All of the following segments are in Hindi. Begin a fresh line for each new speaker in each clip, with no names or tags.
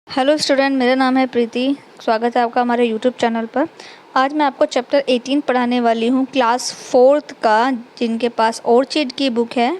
हेलो स्टूडेंट, मेरा नाम है प्रीति। स्वागत है आपका हमारे यूट्यूब चैनल पर। आज मैं आपको चैप्टर 18 पढ़ाने वाली हूँ, क्लास 4th का। जिनके पास ऑर्चिड की बुक है,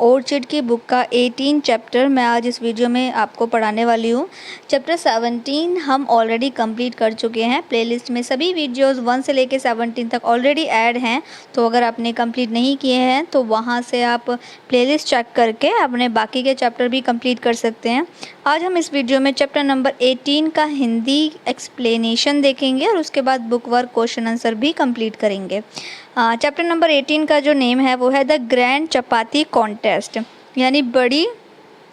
ऑर्चिड की बुक का 18 चैप्टर मैं आज इस वीडियो में आपको पढ़ाने वाली हूँ। चैप्टर 17 हम ऑलरेडी कंप्लीट कर चुके हैं। प्लेलिस्ट में सभी वीडियोस 1 से लेकर 17 तक ऑलरेडी ऐड हैं, तो अगर आपने कंप्लीट नहीं किए हैं तो वहाँ से आप प्लेलिस्ट चेक करके अपने बाकी के चैप्टर भी कंप्लीट कर सकते हैं। आज हम इस वीडियो में चैप्टर नंबर 18 का हिंदी एक्सप्लेनेशन देखेंगे और उसके बाद बुक वर्क क्वेश्चन आंसर भी कंप्लीट करेंगे। चैप्टर नंबर 18 का जो नेम है वो है द ग्रैंड चपाती कॉन्टेस्ट, यानी बड़ी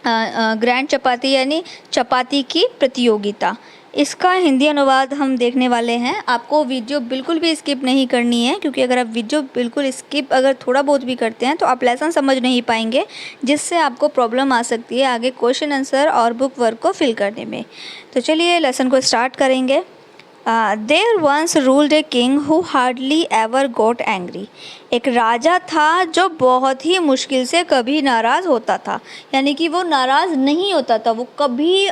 ग्रैंड चपाती यानी चपाती की प्रतियोगिता। इसका हिंदी अनुवाद हम देखने वाले हैं। आपको वीडियो बिल्कुल भी स्किप नहीं करनी है, क्योंकि अगर आप वीडियो बिल्कुल स्किप अगर थोड़ा बहुत भी करते हैं तो आप लेसन समझ नहीं पाएंगे, जिससे आपको प्रॉब्लम आ सकती है आगे क्वेश्चन आंसर और बुक वर्क को फिल करने में। तो चलिए लेसन को स्टार्ट करेंगे। There once ruled a king who hardly ever got angry. एक राजा था जो बहुत ही मुश्किल से कभी नाराज़ होता था, यानी कि वो नाराज़ नहीं होता था। वो कभी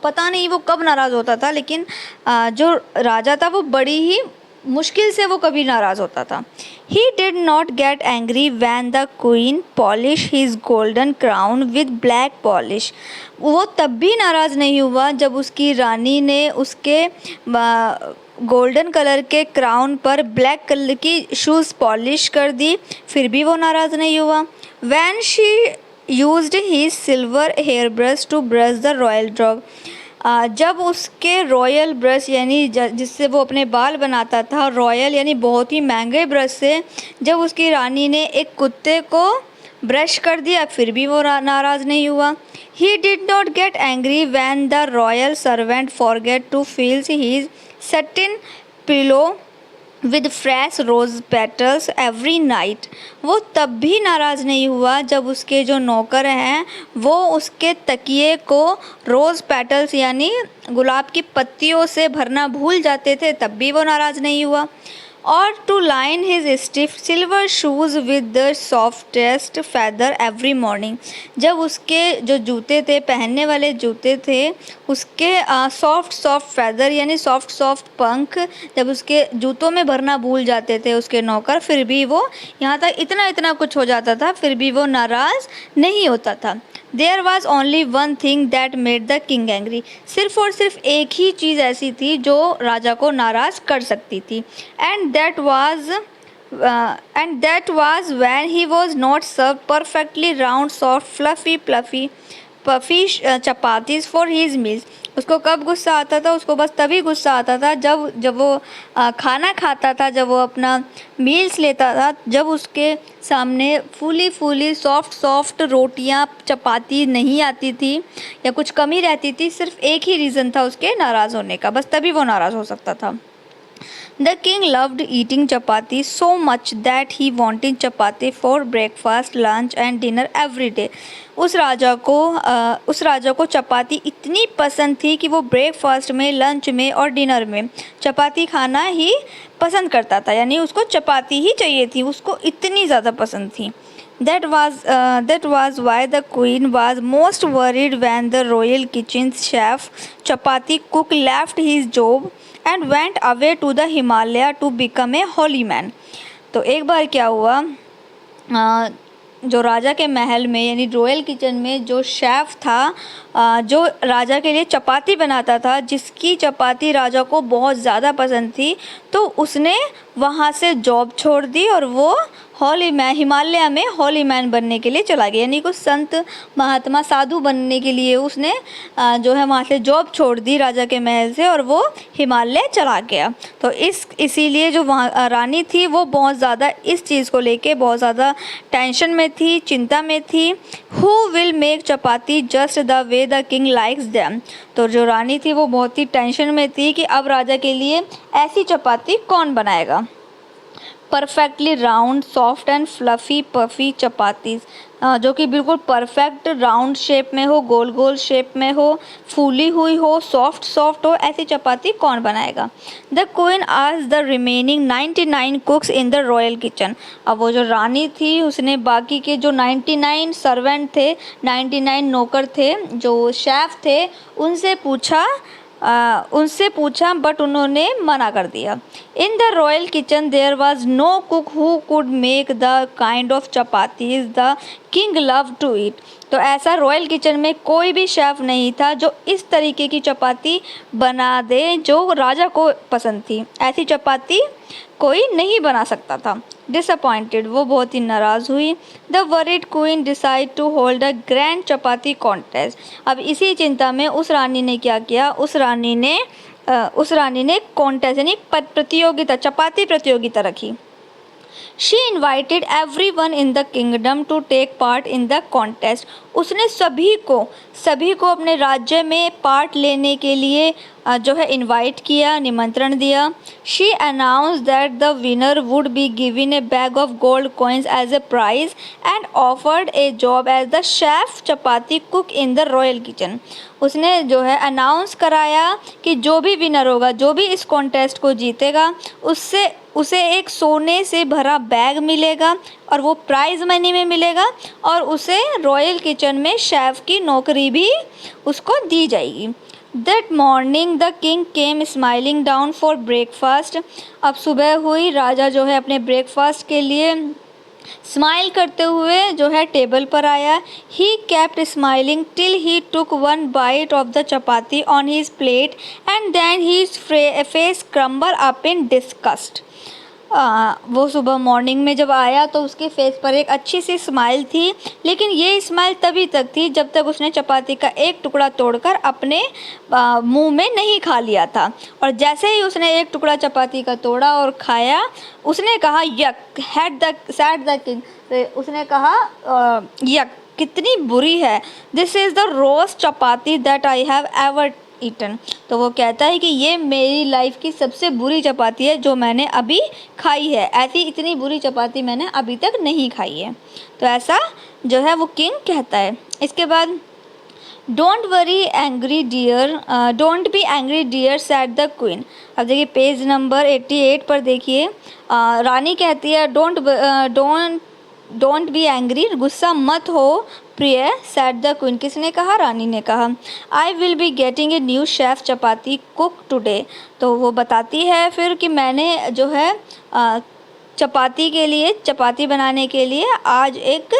पता नहीं वो कब नाराज़ होता था, लेकिन जो राजा था वो बड़ी ही मुश्किल से वो कभी नाराज़ होता था। He did not get angry when the queen polished his golden crown with black polish. वो तब भी नाराज़ नहीं हुआ जब उसकी रानी ने उसके गोल्डन कलर के क्राउन पर ब्लैक कलर की शूज़ पॉलिश कर दी, फिर भी वो नाराज़ नहीं हुआ। When she used his silver hairbrush to brush the royal dog. जब उसके रॉयल ब्रश यानी जिससे वो अपने बाल बनाता था, रॉयल यानी बहुत ही महंगे ब्रश से जब उसकी रानी ने एक कुत्ते को ब्रश कर दिया, फिर भी वो नाराज़ नहीं हुआ। He did not get angry when the royal servant forget to fill his satin pillow with fresh rose petals every night. वो तब भी नाराज़ नहीं हुआ जब उसके जो नौकर हैं वो उसके तकिए को रोज़ पेटल्स यानी गुलाब की पत्तियों से भरना भूल जाते थे, तब भी वो नाराज़ नहीं हुआ। और to line his stiff silver shoes with the softest feather every morning. जब उसके जो जूते थे, पहनने वाले जूते थे, उसके सॉफ्ट फेदर यानी सॉफ्ट पंख जब उसके जूतों में भरना भूल जाते थे उसके नौकर, फिर भी वो यहाँ तक इतना कुछ हो जाता था, फिर भी वो नाराज़ नहीं होता था। There was only one thing that made the king angry. सिर्फ और सिर्फ एक ही चीज़ ऐसी थी जो राजा को नाराज़ कर सकती थी। And that was when he was not served perfectly round, soft, puffy chapatis for his meals. उसको कब गुस्सा आता था? उसको बस तभी गुस्सा आता था जब वो खाना खाता था, जब वो अपना मील्स लेता था, जब उसके सामने फूली सॉफ्ट रोटियां चपाती नहीं आती थी या कुछ कमी रहती थी। सिर्फ एक ही रीज़न था उसके नाराज़ होने का, बस तभी वो नाराज़ हो सकता था। The king loved eating chapati so much that he wanted chapati for breakfast, lunch and dinner every day. उस राजा को चपाती इतनी पसंद थी कि वो ब्रेकफास्ट में, लंच में और डिनर में चपाती खाना ही पसंद करता था, यानी उसको चपाती ही चाहिए थी, उसको इतनी ज़्यादा पसंद थी। That was why the queen was most worried when the royal kitchen chef chapati cook left his job and went away to the Himalaya to become a holy man. तो एक बार क्या हुआ, जो राजा के महल में यानी रॉयल किचन में जो शेफ़ था, जो राजा के लिए चपाती बनाता था, जिसकी चपाती राजा को बहुत ज़्यादा पसंद थी, तो उसने वहाँ से जॉब छोड़ दी और वो हिमालय में हॉली मैन बनने के लिए चला गया, यानी कुछ संत महात्मा साधु बनने के लिए उसने जो है वहाँ से जॉब छोड़ दी राजा के महल से और वो हिमालय चला गया। तो इसीलिए जो वहाँ रानी थी वो बहुत ज़्यादा इस चीज़ को लेके बहुत ज़्यादा टेंशन में थी, चिंता में थी। Who will make chapati just the way the king likes them. तो जो रानी थी वो बहुत ही टेंशन में थी कि अब राजा के लिए ऐसी चपाती कौन बनाएगा। Perfectly round soft and fluffy puffy chapatis, जो कि बिल्कुल परफेक्ट राउंड शेप में हो, गोल गोल शेप में हो, फूली हुई हो, सॉफ्ट सॉफ्ट हो, ऐसी चपाती कौन बनाएगा। The queen asked the remaining 99 कुक्स in the royal kitchen. अब वो जो रानी थी उसने बाकी के जो 99 सर्वेंट थे, 99 नौकर थे, जो शेफ़ थे, उनसे पूछा बट उन्होंने मना कर दिया। In the royal kitchen there was no cook who could make the kind of chapatis the king love to eat. तो ऐसा रॉयल किचन में कोई भी शेफ़ नहीं था जो इस तरीके की चपाती बना दे जो राजा को पसंद थी। ऐसी चपाती कोई नहीं बना सकता था। डिसअपॉइंटेड, वो बहुत ही नाराज़ हुई। The worried queen decide to hold a grand chapati contest. अब इसी चिंता में उस रानी ने क्या किया, उस रानी ने कॉन्टेस्ट यानी प्रतियोगिता, चपाती प्रतियोगिता रखी। She invited everyone in the kingdom to take part in the contest. उसने सभी को अपने राज्य में पार्ट लेने के लिए जो है इनवाइट किया, निमंत्रण दिया। She announced that the winner would be given a bag of gold coins as a prize and offered a job as the chef chapati cook in the royal kitchen. उसने जो है अनाउंस कराया कि जो भी विनर होगा, जो भी इस कॉन्टेस्ट को जीतेगा, उसे एक सोने से भरा बैग मिलेगा और वो प्राइज़ मनी में मिलेगा और उसे रॉयल किचन में शेफ़ की नौकरी भी उसको दी जाएगी। That morning the king came smiling down for breakfast. अब सुबह हुई, राजा जो है अपने ब्रेकफास्ट के लिए स्माइल करते हुए जो है टेबल पर आया। He kept smiling till he took one bite of the chapati on his plate and then his face crumble up in disgust. वो सुबह मॉर्निंग में जब आया तो उसके फेस पर एक अच्छी सी स्माइल थी, लेकिन ये स्माइल तभी तक थी जब तक उसने चपाती का एक टुकड़ा तोड़कर अपने मुंह में नहीं खा लिया था। और जैसे ही उसने एक टुकड़ा चपाती का तोड़ा और खाया, उसने कहा यक, सैड द किंग, उसने कहा यक, कितनी बुरी है, this is the worst chapati that I have ever eaten. तो वो कहता है कि ये मेरी लाइफ की सबसे बुरी चपाती है जो मैंने अभी खाई है, ऐसी इतनी बुरी चपाती मैंने अभी तक नहीं खाई है। तो ऐसा जो है वो किंग कहता है। इसके बाद don't be angry dear said the queen. अब देखिए पेज नंबर 88 पर देखिए, रानी कहती है डोंट बी एंग्री, गुस्सा मत हो प्रिय, सैड द क्वीन। किसने कहा? रानी ने कहा। I will be getting a new chef chapati cook today. तो वो बताती है फिर कि मैंने जो है चपाती बनाने के लिए आज एक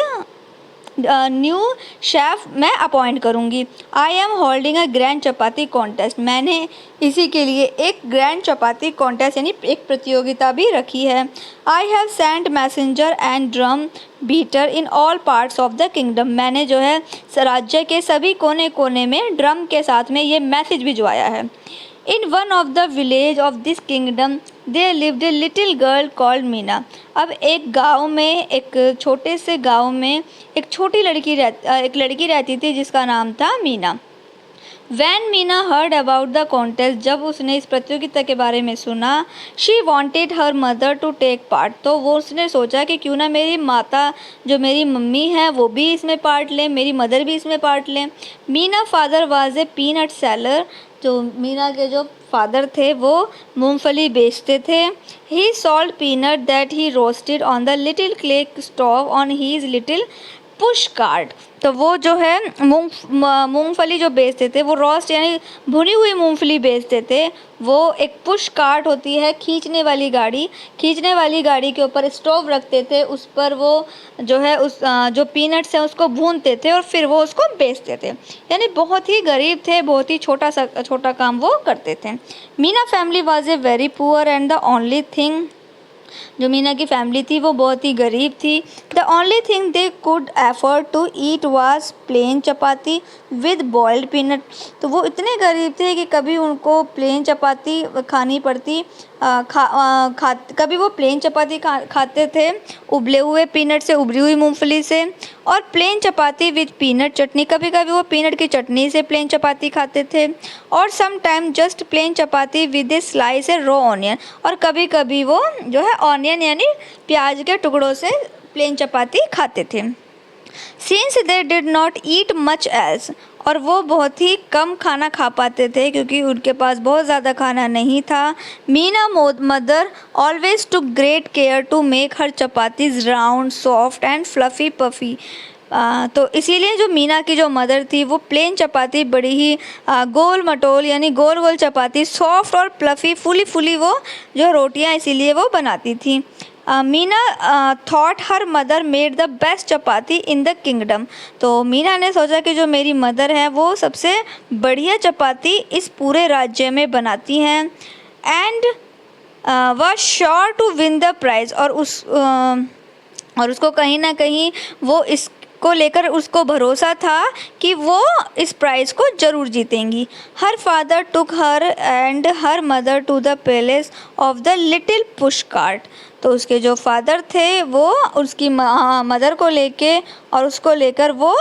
न्यू शेफ़ मैं अपॉइंट करूँगी। I am holding a grand chapati contest. मैंने इसी के लिए एक ग्रैंड चपाती कॉन्टेस्ट यानी एक प्रतियोगिता भी रखी है। I have sent messenger and drum beater in all parts of the kingdom. मैंने जो है राज्य के सभी कोने कोने में ड्रम के साथ में ये मैसेज भिजवाया है। In one of the village of this kingdom there lived a little girl called Meena. अब एक गांव में, एक छोटे से गांव में एक लड़की रहती थी जिसका नाम था Meena. When Meena heard about the contest, जब उसने इस प्रतियोगिता के बारे में सुना, she wanted her mother to take part. तो वो उसने सोचा कि क्यों ना मेरी माता, जो मेरी मम्मी है, वो भी इसमें पार्ट लें, मेरी मदर भी इसमें पार्ट लें। Meena father was a peanut seller. जो मीना के जो फादर थे वो मूंगफली बेचते थे। He sold peanut that he roasted on the little clay stove on his little push cart. तो वो जो है मूंगफली जो बेचते थे वो रोस्ट यानी भुनी हुई मूंगफली बेचते थे। वो एक पुश कार्ट होती है, खींचने वाली गाड़ी के ऊपर स्टोव रखते थे, उस पर वो जो है जो पीनट्स हैं उसको भूनते थे और फिर वो उसको बेचते थे। यानी बहुत ही गरीब थे, बहुत ही छोटा काम वो करते थे। Meena family was a very poor and the only thing, जो मीना की फैमिली थी वो बहुत ही गरीब थी। The only thing they could afford to eat was plain chapati with boiled peanut. तो वो इतने गरीब थे कि कभी उनको प्लेन चपाती खानी पड़ती कभी वो प्लेन चपाती खाते थे उबले हुए पीनट से, उबली हुई मूंगफली से, और प्लेन चपाती विद पीनट चटनी, कभी कभी वो पीनट की चटनी से प्लेन चपाती खाते थे, और some time just plain chapati with a slice a raw onion, और कभी कभी वो जो है ऑनियन यानी प्याज के टुकड़ों से प्लेन चपाती खाते थे। Since they did not eat much else, और वो बहुत ही कम खाना खा पाते थे क्योंकि उनके पास बहुत ज़्यादा खाना नहीं था। Meena mother always took great care to make her chapatis round soft and fluffy puffy. तो इसीलिए जो मीना की जो मदर थी वो प्लेन चपाती बड़ी ही गोल मटोल यानी गोल गोल चपाती, सॉफ्ट और फ्लफ़ी, फूली फूली वो जो रोटियां इसीलिए वो बनाती थी। Meena thought her mother made the best chapati in the kingdom. तो मीना ने सोचा कि जो मेरी मदर है वो सबसे बढ़िया चपाती इस पूरे राज्य में बनाती हैं। And was sure to win the prize, और उसको कहीं ना कहीं वो इसको लेकर उसको भरोसा था कि वो इस प्राइज़ को ज़रूर जीतेंगी। Her father took her and her mother to the palace of the little push cart. तो उसके जो फादर थे वो उसकी मदर को लेके और उसको लेकर वो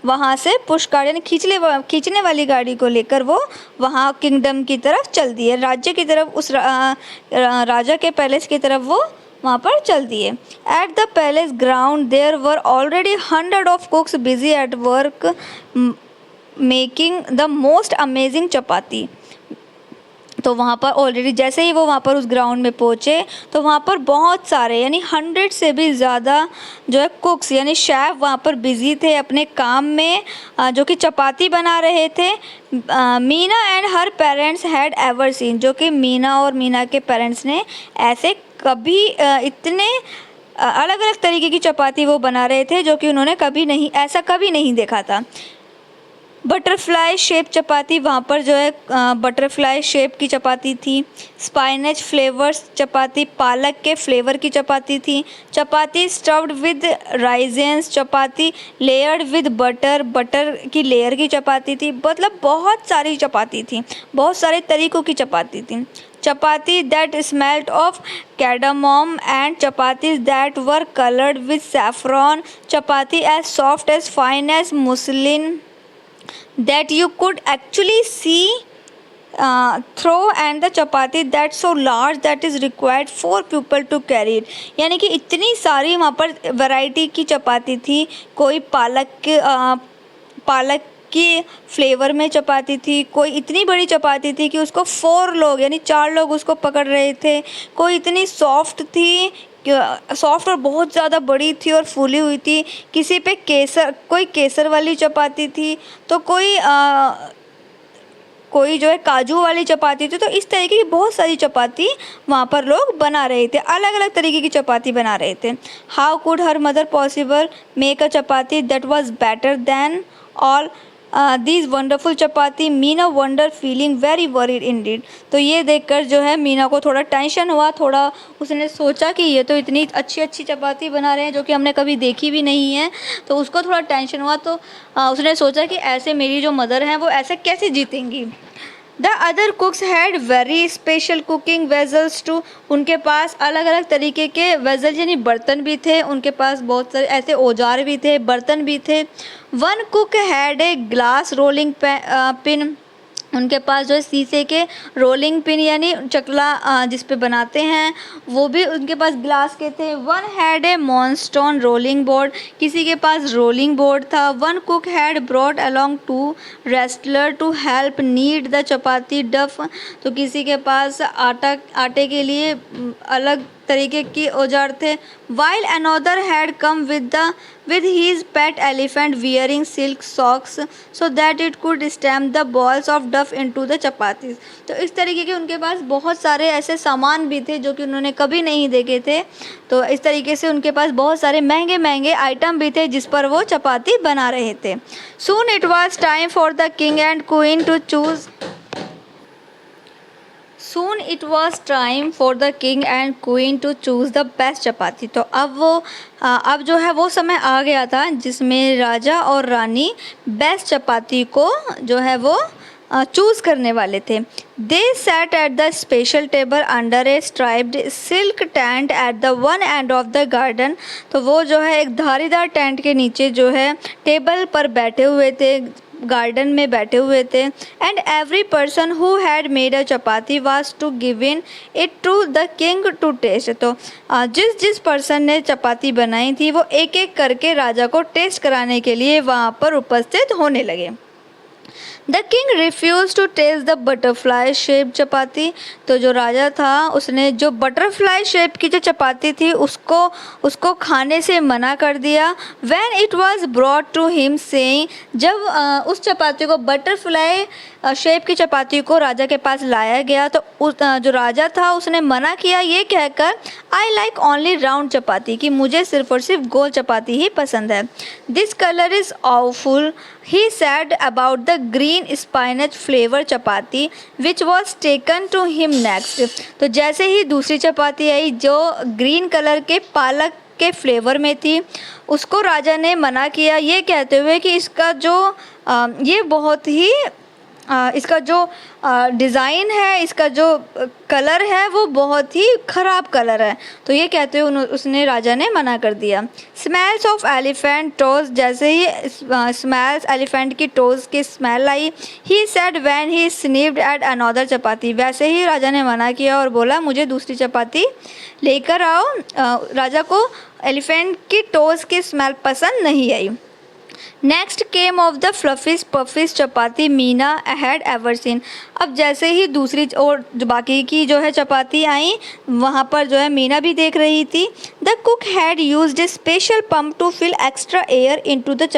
वहाँ से पुश कार्ट यानी खींचने वाली गाड़ी को लेकर वो वहाँ किंगडम की तरफ चल दिए, राज्य की तरफ, उस राजा के पैलेस की तरफ वो वहाँ पर चल दिए। At the palace ground there were already 100 of cooks busy at work making the most amazing chapati. तो वहाँ पर ऑलरेडी जैसे ही वो वहाँ पर उस ग्राउंड में पहुँचे तो वहाँ पर बहुत सारे यानी 100 से भी ज़्यादा जो है कुक्स यानी शेफ़ वहाँ पर बिज़ी थे अपने काम में, जो कि चपाती बना रहे थे। Meena and her parents had ever scene, जो कि मीना और मीना के पेरेंट्स ने ऐसे कभी इतने अलग अलग तरीके की चपाती वो बना रहे थे जो कि उन्होंने कभी नहीं देखा था। बटरफ्लाई शेप चपाती, वहाँ पर जो है बटरफ्लाई शेप की चपाती थी। स्पाइनच फ्लेवर्स चपाती, पालक के फ्लेवर की चपाती थी। Chapati stuffed with raisins, chapati layered with butter की लेयर की चपाती थी। मतलब बहुत सारी चपाती थी, बहुत सारे तरीक़ों की चपाती थी। Chapati that smelled of cardamom and chapatis that were coloured with saffron, chapati as soft as fine as muslin that you could actually see through, and the chapati that so large that is required 4 people to carry it। यानी कि इतनी सारी वहाँ पर वैरायटी की चपाती थी। कोई पालक की फ्लेवर में चपाती थी, कोई इतनी बड़ी चपाती थी कि उसको 4 लोग यानी 4 लोग उसको पकड़ रहे थे, कोई इतनी सॉफ्ट थी, सॉफ्ट और बहुत ज़्यादा बड़ी थी और फूली हुई थी, किसी पे कोई केसर वाली चपाती थी, तो कोई जो है काजू वाली चपाती थी। तो इस तरीके की बहुत सारी चपाती वहाँ पर लोग बना रहे थे, अलग अलग तरीके की चपाती बना रहे थे। How could her mother possible make a chapati that was better than all these wonderful chapati, Meena wonder feeling very worried Indeed. तो ये देखकर जो है मीना को थोड़ा टेंशन हुआ, थोड़ा उसने सोचा कि ये तो इतनी अच्छी अच्छी चपाती बना रहे हैं जो कि हमने कभी देखी भी नहीं है, तो उसको थोड़ा टेंशन हुआ। तो उसने सोचा कि ऐसे मेरी जो मदर हैं वो ऐसे कैसे जीतेंगी। The other cooks had very special cooking vessels too, उनके पास अलग अलग तरीके के वेजल यानी बर्तन भी थे, उनके पास बहुत सारे ऐसे औजार भी थे, बर्तन भी थे। One cook had a glass rolling pin, उनके पास जो है शीशे के रोलिंग पिन यानी चकला जिस पे बनाते हैं वो भी उनके पास ग्लास के थे। One had a moonstone rolling board, किसी के पास रोलिंग बोर्ड था। One cook had brought along 2 wrestler to help knead the chapati dough, तो किसी के पास आटे के लिए अलग तरीके की औजार थे। While another had come with his pet elephant wearing silk socks so that it could stamp the balls of duff into the chapatis। तो इस तरीके के उनके पास बहुत सारे ऐसे सामान भी थे जो कि उन्होंने कभी नहीं देखे थे। तो इस तरीके से उनके पास बहुत सारे महंगे महंगे आइटम भी थे जिस पर वो चपाती बना रहे थे। Soon it was time for the king and queen to choose Soon it was time for the king and queen to choose the best चपाती। तो अब जो है वो समय आ गया था जिसमें राजा और रानी बेस्ट चपाती को जो है वो चूज़ करने वाले थे। They sat at the special table under a striped silk tent at the one end of the garden. तो वो जो है एक धारीदार टेंट के नीचे जो है टेबल पर बैठे हुए थे, गार्डन में बैठे हुए थे। And every person who had made a chapati was to give in it to the king to taste. तो जिस जिस पर्सन ने चपाती बनाई थी वो एक एक करके राजा को टेस्ट कराने के लिए वहाँ पर उपस्थित होने लगे। The king refuse to taste the butterfly shape chapati. तो जो राजा था उसने जो बटरफ्लाई शेप की जो चपाती थी उसको खाने से मना कर दिया। When it was brought to him saying, जब उस चपाती को बटरफ्लाई शेप की चपाती को राजा के पास लाया गया तो जो राजा था उसने मना किया ये कहकर, आई लाइक ओनली राउंड चपाती, कि मुझे सिर्फ और सिर्फ गोल चपाती ही पसंद है। This colour is awful he said about the green spinach flavor chapati which was taken to him next। तो जैसे ही दूसरी चपाती आई जो ग्रीन कलर के पालक के फ्लेवर में थी उसको राजा ने मना किया ये कहते हुए कि इसका जो ये बहुत ही इसका जो डिज़ाइन है, इसका जो कलर है वो बहुत ही ख़राब कलर है। तो ये कहते हुए उसने राजा ने मना कर दिया। स्मेल्स ऑफ एलिफेंट टोज, जैसे ही स्मेल्स एलिफेंट की टोज की स्मेल आई, he said when he sniffed at another chapati, वैसे ही राजा ने मना किया और बोला मुझे दूसरी चपाती लेकर आओ। राजा को एलिफेंट की टोज की स्मेल पसंद नहीं आई। Next came of the fluffiest puffiest chapati Meena had ever seen. अब जैसे ही दूसरी और जो बाकी की जो है चपाती आई वहाँ पर जो है मीना भी देख रही थी। The cook had used a special pump to fill extra air into the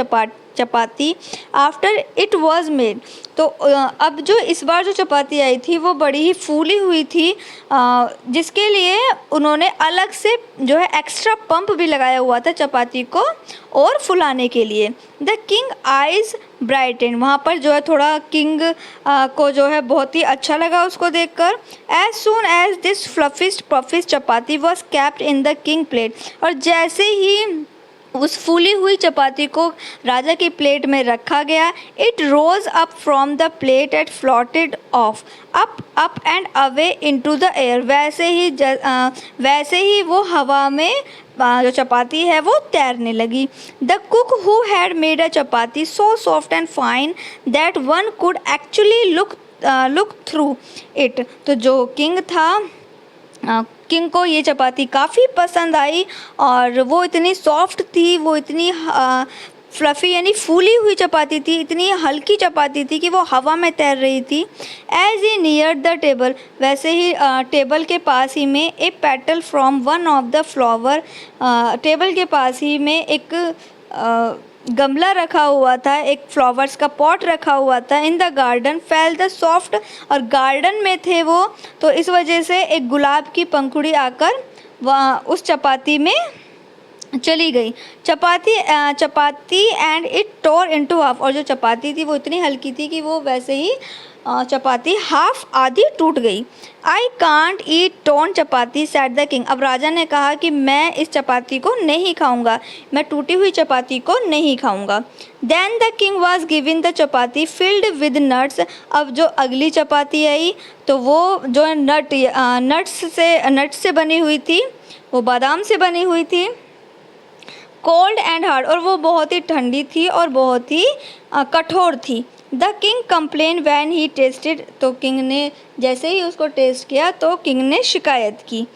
chapati after it was made. तो अब जो इस बार जो चपाती आई थी वो बड़ी ही फूली हुई थी, जिसके लिए उन्होंने अलग से जो है एक्स्ट्रा पंप भी लगाया हुआ था चपाती को और फुलाने के लिए। द किंग आइज ब्राइटन, वहाँ पर जो है थोड़ा किंग को जो है बहुत ही अच्छा लगा उसको देखकर। As soon as this fluffiest puffiest chapati was kept in the king plate, और जैसे ही उस फूली हुई चपाती को राजा की प्लेट में रखा गया, it rose up from the plate at floated off up and away into the air. वैसे ही वो हवा में जो चपाती है वो तैरने लगी। The cook who had made a chapati so soft and fine that one could actually look through it. तो जो किंग था, किंग को ये चपाती काफ़ी पसंद आई और वो इतनी सॉफ्ट थी, वो इतनी फ्लफ़ी यानी फूली हुई चपाती थी, इतनी हल्की चपाती थी कि वो हवा में तैर रही थी। As he near the table, वैसे ही टेबल के पास ही में a petal from one of the flower, table के पास ही में एक गमला रखा हुआ था, एक फ्लावर्स का पॉट रखा हुआ था। In the garden fail the soft, और गार्डन में थे वो तो इस वजह से एक गुलाब की पंखुड़ी आकर वहाँ उस चपाती में चली गई। Chapati and it tore into half, और जो चपाती थी वो इतनी हल्की थी कि वो वैसे ही चपाती हाफ आधी टूट गई। I can't eat tone chapati sad the king, अब राजा ने कहा कि मैं इस चपाती को नहीं खाऊंगा, मैं टूटी हुई चपाती को नहीं खाऊंगा। Then the king was giving the chapati filled with nuts, अब जो अगली चपाती आई तो वो जो नट्स से बनी हुई थी, वो बादाम से बनी हुई थी। कोल्ड एंड हार्ड, और वो बहुत ही ठंडी थी और बहुत ही कठोर थी। The king complain when he tested, तो किंग ने जैसे ही उसको टेस्ट किया तो किंग ने शिकायत की।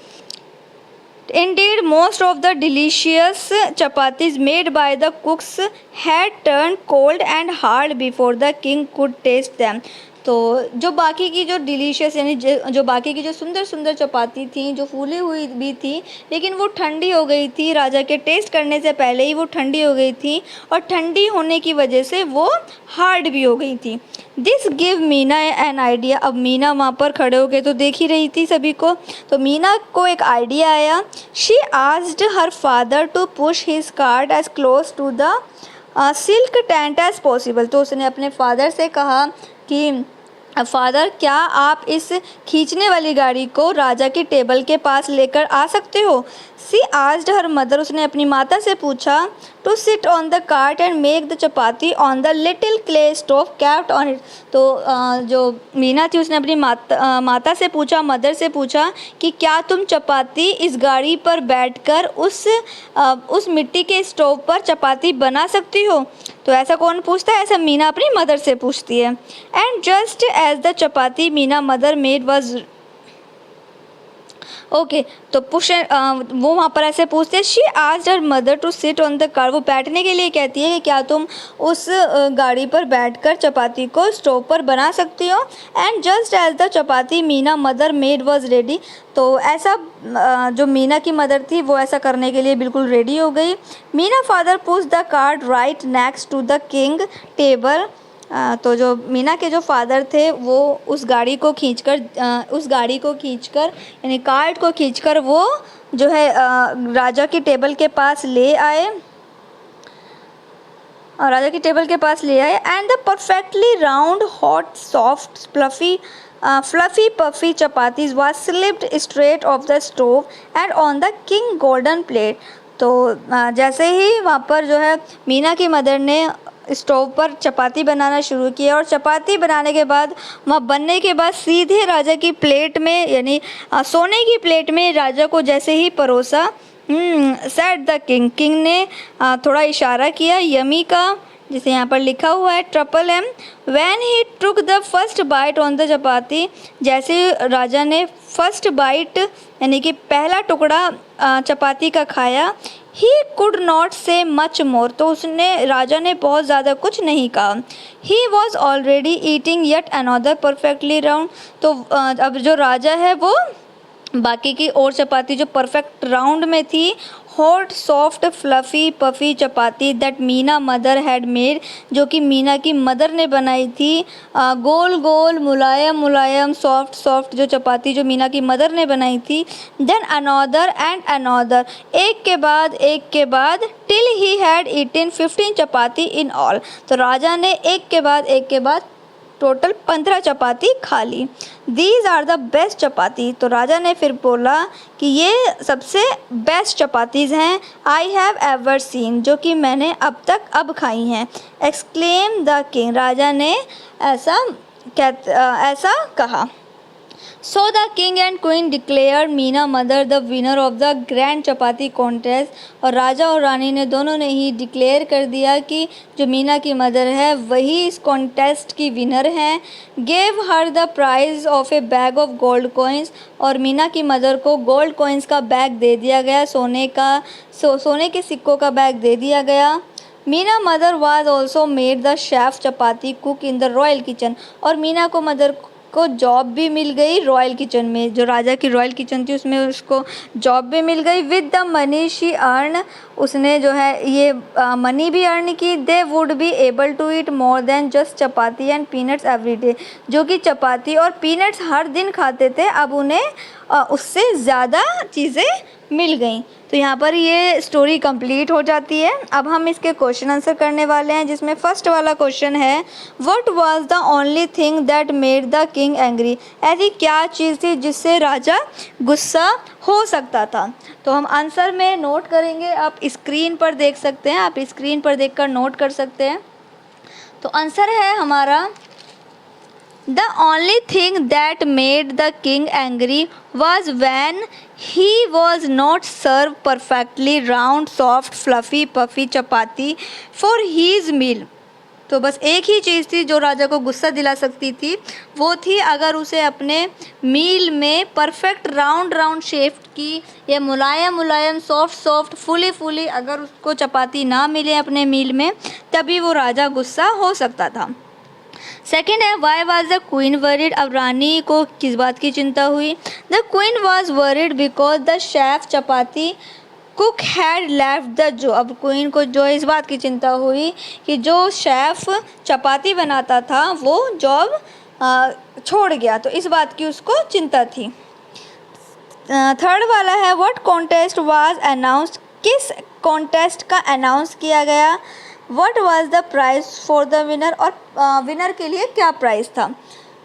Indeed, most of the delicious chapatis made by the cooks had turned cold and hard before the king could taste them. तो जो बाकी की जो डिलीशियस यानी जो बाकी की जो सुंदर सुंदर चपाती थी, जो फूली हुई भी थी, लेकिन वो ठंडी हो गई थी, राजा के टेस्ट करने से पहले ही वो ठंडी हो गई थी, और ठंडी होने की वजह से वो हार्ड भी हो गई थी। This give Meena an idea, अब मीना वहाँ पर खड़े हो गए तो देख ही रही थी सभी को, तो मीना को एक आइडिया आया। She asked her father to push his cart as close to the silk tent as possible, तो उसने अपने फादर से कहा कि फादर, क्या आप इस खींचने वाली गाड़ी को राजा की टेबल के पास लेकर आ सकते हो? सी आस्क्ड हर मदर, उसने अपनी माता से पूछा। To sit on the cart and make the chapati on the little clay stove kept on it. तो जो मीना थी उसने अपनी माता से पूछा, मदर से पूछा कि क्या तुम चपाती इस गाड़ी पर बैठकर उस मिट्टी के स्टोव पर चपाती बना सकती हो? तो ऐसा कौन पूछता है? ऐसा मीना अपनी मदर से पूछती है। And just as the chapati Meena mother made was okay, तो वो वहाँ पर ऐसे पूछते हैं। She asked her mother to sit on the car, वो बैठने के लिए कहती है कि क्या तुम उस गाड़ी पर बैठकर चपाती को स्टोव पर बना सकती हो? And just as the chapati Meena mother made was ready, तो ऐसा जो मीना की मदर थी वो ऐसा करने के लिए बिल्कुल रेडी हो गई। Meena father push the cart right next to the king table. तो जो मीना के जो फादर थे वो उस गाड़ी को खींचकर यानी कार्ट को खींचकर वो जो है राजा की टेबल के पास ले आए। And the perfectly round hot soft fluffy puffy chapatis was slipped straight of the stove and on the king golden plate. तो जैसे ही वहाँ पर जो है मीना की मदर ने स्टोव पर चपाती बनाना शुरू किया और चपाती बनाने के बाद वहाँ बनने के बाद सीधे राजा की प्लेट में यानी सोने की प्लेट में राजा को जैसे ही परोसा, सेड द किंग ने थोड़ा इशारा किया यमी का, जिसे यहाँ पर लिखा हुआ है triple M. When he took the first bite on the chapati, जैसे राजा ने फर्स्ट बाइट यानी कि पहला टुकड़ा चपाती का खाया, ही कुड नॉट से मच मोर, तो राजा ने बहुत ज़्यादा कुछ नहीं कहा। He was already eating yet another perfectly round, तो अब जो राजा है वो बाकी की और चपाती जो परफेक्ट राउंड में थी, hot soft fluffy puffy chapati that Meena mother had made, जो कि मीना की मदर ने बनाई थी, गोल गोल मुलायम मुलायम सॉफ्ट सॉफ्ट जो चपाती जो मीना की मदर ने बनाई थी। देन अनदर एंड अनदर, एक के बाद till he had eaten 15 chapati in all, तो राजा ने एक के बाद टोटल 15 चपाती खा ली। दीज आर द बेस्ट चपाती, तो राजा ने फिर बोला कि ये सबसे बेस्ट चपातीज़ हैं आई हैव एवर सीन, जो कि मैंने अब खाई हैं। एक्सक्लेम द किंग, राजा ने ऐसा कहा। So the king and queen declared Meena mother the winner of the grand chapati contest, और राजा और रानी ने दोनों ने ही डिक्लेयर कर दिया कि जो मीना की मदर है वही इस कॉन्टेस्ट की विनर हैं। Gave her the prize of a bag of gold coins, और मीना की मदर को गोल्ड कॉइन्स का बैग दे दिया गया, सोने के सिक्कों का बैग दे दिया गया। Meena mother was also made the chef chapati cook in the royal kitchen, और मीना को मदर को जॉब भी मिल गई रॉयल किचन में, जो राजा की रॉयल किचन थी उसमें उसको जॉब भी मिल गई। With the money she earn, उसने जो है ये मनी भी अर्न की। They would be able to eat more than just chapati and peanuts every day, जो कि चपाती और पीनट्स हर दिन खाते थे, अब उन्हें उससे ज़्यादा चीज़ें मिल गई। तो यहाँ पर ये स्टोरी कंप्लीट हो जाती है। अब हम इसके क्वेश्चन आंसर करने वाले हैं, जिसमें फर्स्ट वाला क्वेश्चन है what was the only thing that made the king angry, ऐसी क्या चीज़ थी जिससे राजा गुस्सा हो सकता था। तो हम आंसर में नोट करेंगे, आप स्क्रीन पर देख सकते हैं, आप स्क्रीन पर देखकर नोट कर सकते हैं। तो आंसर है हमारा The only thing that made the king angry was when he was not served perfectly round, soft, fluffy, puffy chapati for his meal. तो बस एक ही चीज़ थी जो राजा को गुस्सा दिला सकती थी, वो थी अगर उसे अपने मील में परफेक्ट राउंड शेप की या मुलायम मुलायम सॉफ्ट सॉफ्ट फुली फुली अगर उसको चपाती ना मिले अपने मील में, तभी वो राजा गुस्सा हो सकता था। सेकेंड है why was the queen worried, अब रानी को किस बात की चिंता हुई। The queen was worried because the chef chapati cook had left the जो, अब क्वीन को जो इस बात की चिंता हुई कि जो शेफ चपाती बनाता था वो जॉब छोड़ गया, तो इस बात की उसको चिंता थी। थर्ड वाला है व्हाट कॉन्टेस्ट वाज अनाउंस्ड, किस कॉन्टेस्ट का अनाउंस किया गया। What was the prize for the winner, और विनर के लिए क्या प्राइज़ था।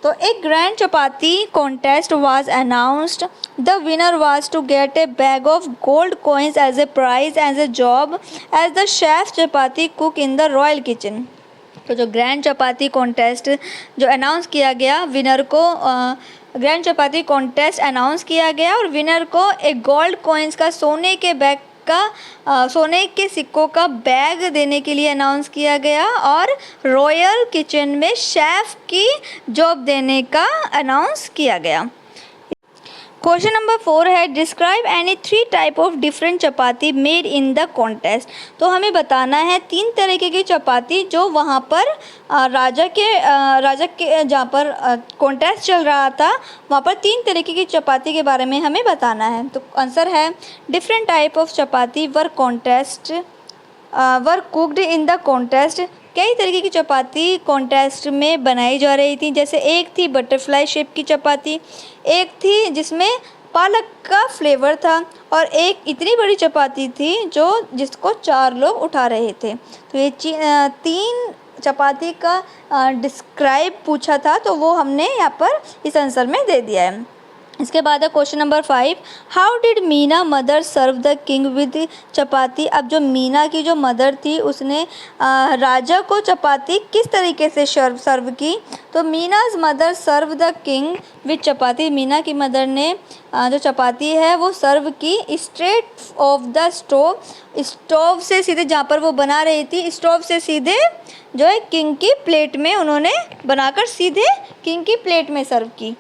तो तो एक grand chapati contest was announced, the winner was to get a bag of gold coins as a prize as a job as the chef chapati cook in the royal kitchen. तो जो ग्रैंड चपाती कॉन्टेस्ट जो अनाउंस किया गया, विनर को ग्रैंड चपाती कॉन्टेस्ट अनाउंस किया गया और विनर को एक गोल्ड कॉइन्स का सोने के सिक्कों का बैग देने के लिए अनाउंस किया गया और रॉयल किचन में शेफ की जॉब देने का अनाउंस किया गया। क्वेश्चन नंबर 4 है describe any 3 type of different chapati made in the contest. तो हमें बताना है 3 तरीके की चपाती जो वहाँ पर राजा के जहाँ पर कॉन्टेस्ट चल रहा था वहाँ पर 3 तरीके की चपाती के बारे में हमें बताना है। तो आंसर है different type of chapati were cooked in the contest. कई तरीके की चपाती कॉन्टेस्ट में बनाई जा रही थी, जैसे एक थी बटरफ्लाई शेप की चपाती, एक थी जिसमें पालक का फ्लेवर था और एक इतनी बड़ी चपाती थी जिसको 4 लोग उठा रहे थे। तो ये 3 चपाती का डिस्क्राइब पूछा था तो वो हमने यहाँ पर इस आंसर में दे दिया है। इसके बाद है question number 5, how did Meena mother serve the king with chapati. अब जो मीना की जो मदर थी उसने राजा को चपाती किस तरीके से सर्व की। तो Meena's mother serve the king with chapati. Meena की मदर ने जो चपाती है वो सर्व की स्ट्रेट ऑफ द स्टोव से सीधे, जहाँ पर वो बना रही थी स्टोव से सीधे जो है किंग की प्लेट में उन्होंने बनाकर सीधे किंग की प्लेट में सर्व की।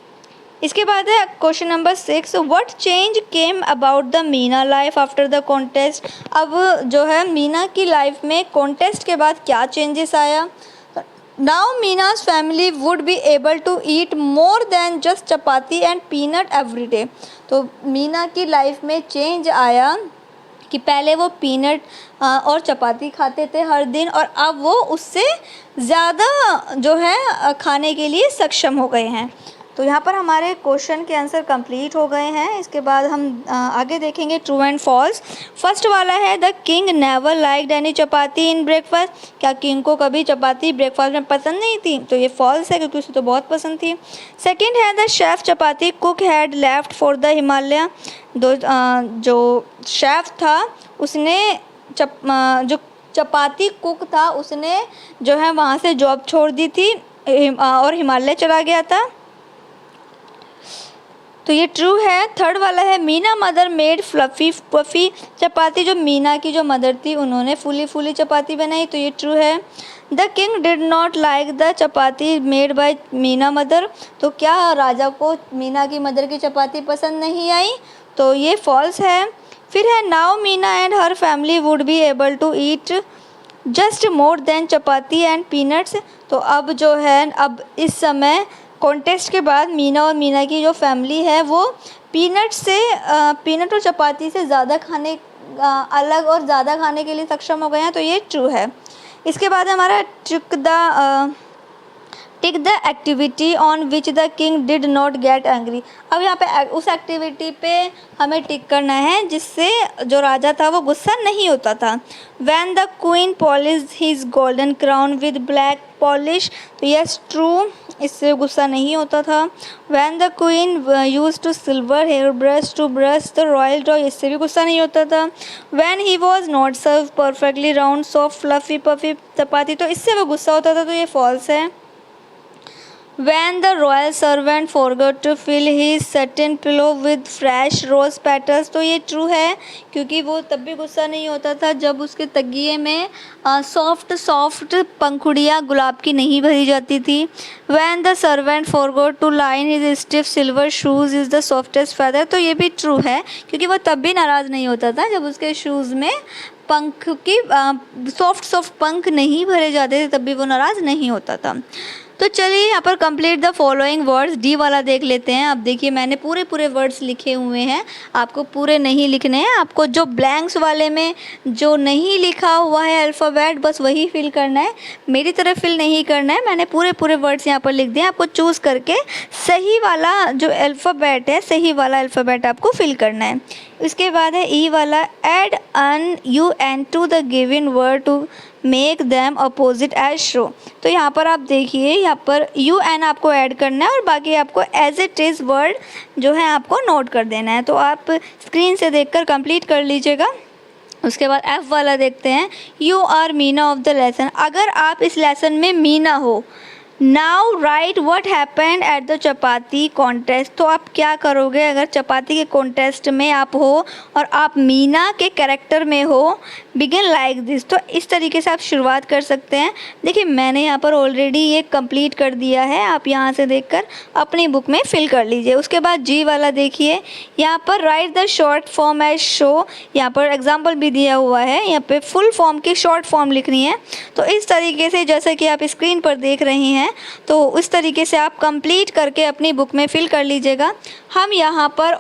इसके बाद है question number 6, what change came about the Meena life after the contest. अब जो है मीना की लाइफ में कॉन्टेस्ट के बाद क्या चेंजेस आया। Now Meena's family would be able to eat more than just chapati and peanut every day. तो मीना की लाइफ में चेंज आया कि पहले वो पीनट और चपाती खाते थे हर दिन और अब वो उससे ज़्यादा जो है खाने के लिए सक्षम हो गए हैं। तो यहाँ पर हमारे क्वेश्चन के आंसर कंप्लीट हो गए हैं। इसके बाद हम आगे देखेंगे ट्रू एंड फॉल्स। फर्स्ट वाला है the king never liked any chapati in breakfast. क्या किंग को कभी चपाती ब्रेकफास्ट में पसंद नहीं थी। तो ये फॉल्स है क्योंकि उसे तो बहुत पसंद थी। सेकंड है the chef chapati cook had left for the Himalaya. जो शेफ था उसने जो चपाती कुक था उसने जो है वहाँ से जॉब छोड़ दी थी और हिमालय चला गया था। तो ये ट्रू है। थर्ड वाला है Meena mother made fluffy puffy chapati. जो मीना की जो मदर थी उन्होंने फूली चपाती बनाई। तो ये ट्रू है। The king did not like the chapati made by Meena mother. तो क्या राजा को मीना की मदर की चपाती पसंद नहीं आई। तो ये फॉल्स है। फिर है now Meena and her family would be able to eat just more than chapati and peanuts. तो अब जो है अब इस समय कॉन्टेस्ट के बाद मीना और मीना की जो फैमिली है वो पीनट और चपाती से ज़्यादा खाने अलग और ज़्यादा खाने के लिए सक्षम हो गए हैं। तो ये ट्रू है। इसके बाद हमारा tick the activity on which the king did not get angry. अब यहाँ पे उस एक्टिविटी पे हमें टिक करना है जिससे जो राजा था वो गुस्सा नहीं होता था। When the queen polish his golden crown with black polish. तो यस ट्रू, इससे गुस्सा नहीं होता था। When the queen use to silver hair brush to brush the royal toy. इससे भी गुस्सा नहीं होता था। When he was not serve perfectly round soft fluffy puffy chapati. तो इससे वो गुस्सा होता था। तो ये फॉल्स है। When the royal servant forgot to fill his satin pillow with fresh rose petals। तो ये ट्रू है क्योंकि वो तब भी गुस्सा नहीं होता था जब उसके तकिए में सॉफ्ट पंखुड़ियाँ गुलाब की नहीं भरी जाती थी। When the servant forgot to line his stiff silver shoes is the softest feather। तो ये भी ट्रू है क्योंकि वो तब भी नाराज़ नहीं होता था जब उसके शूज़ में पंख की सॉफ्ट पंख नहीं भरे जाते थे, तब भी वो नाराज़ नहीं होता था। तो चलिए यहाँ पर complete the following words. D वाला देख लेते हैं। अब देखिए मैंने पूरे वर्ड्स लिखे हुए हैं, आपको पूरे नहीं लिखने हैं। आपको जो ब्लैंक्स वाले में जो नहीं लिखा हुआ है अल्फ़ाबेट बस वही फिल करना है, मेरी तरफ फिल नहीं करना है। मैंने पूरे वर्ड्स यहाँ पर लिख दिए, आपको चूज़ करके सही वाला जो अल्फ़ाबेट है सही वाला अल्फ़ाबेट आपको फिल करना है। उसके बाद है ई वाला, add un U N to the given word to make them opposite as show. तो यहाँ पर आप देखिए, यहाँ पर यू एन आपको ऐड करना है और बाकी आपको एज इट इज़ वर्ड जो है आपको नोट कर देना है। तो आप स्क्रीन से देखकर कंप्लीट कर लीजिएगा। उसके बाद एफ़ वाला देखते हैं, you are Meena of the lesson. अगर आप इस लेसन में मीना हो, now write what happened at the chapati contest. तो आप क्या करोगे अगर चपाती के कॉन्टेस्ट में आप हो और आप मीना के कैरेक्टर में हो। Begin like this. तो इस तरीके से आप शुरुआत कर सकते हैं। देखिए मैंने यहाँ पर ऑलरेडी ये कंप्लीट कर दिया है, आप यहाँ से देखकर अपनी बुक में फिल कर लीजिए। उसके बाद जी वाला देखिए, यहाँ पर write the short form as show. यहाँ पर एग्जाम्पल भी दिया हुआ है, यहाँ पे फुल फॉर्म की शॉर्ट फॉर्म लिखनी है। तो इस तरीके से जैसे कि आप स्क्रीन पर देख रहे हैं, तो उस तरीके से आप कंप्लीट करके अपनी बुक में फिल कर लीजिएगा। हम यहाँ पर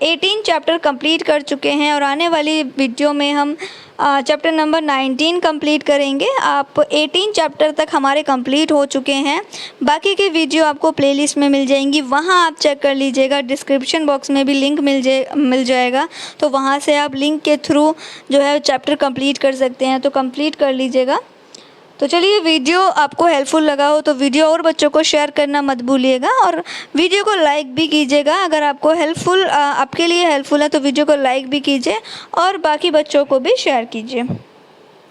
18 चैप्टर कंप्लीट कर चुके हैं और आने वाली वीडियो में हम चैप्टर नंबर 19 कंप्लीट करेंगे। आप 18 चैप्टर तक हमारे कंप्लीट हो चुके हैं। बाकी की वीडियो आपको प्लेलिस्ट में मिल जाएंगी, वहाँ आप चेक कर लीजिएगा। डिस्क्रिप्शन बॉक्स में भी लिंक मिल जाएगा, तो वहाँ से आप लिंक के थ्रू जो है चैप्टर कंप्लीट कर सकते हैं। तो कंप्लीट कर लीजिएगा। तो चलिए, वीडियो आपको हेल्पफुल लगा हो तो वीडियो और बच्चों को शेयर करना मत भूलिएगा और वीडियो को लाइक भी कीजिएगा। अगर आपको आपके लिए हेल्पफुल है तो वीडियो को लाइक भी कीजिए और बाकी बच्चों को भी शेयर कीजिए।